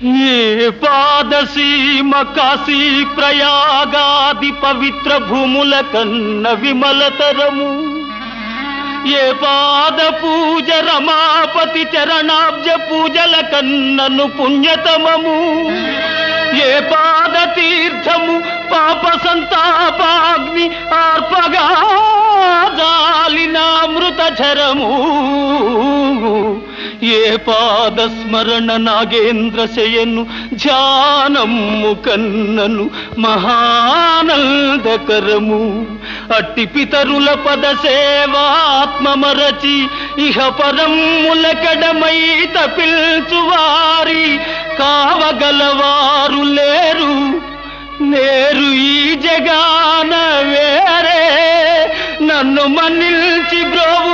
ఏ పాదసీమ కాశీ ప్రయాగాది పవిత్ర భూముల కన్న విమలతరము, ఏ పాద పూజ రమాపతి చరణాబ్జ పూజల కన్నను పుణ్యతమము, ఏ పాద తీర్థము పాప సంతాపాగ్ని ఆర్పగా జాలిన అమృతఝరము, ఏ పాద స్మరణ నాగేంద్ర శయను ధ్యానము కన్నను మహానందకరము. అట్టి పితరుల పద సేవాత్మమరచి ఇహ పరములకడమై తపిల్చువారి కావగలవారు లేరు నేరు ఈ జగాన వేరే. నన్ను మన్నిల్చి బ్రోవు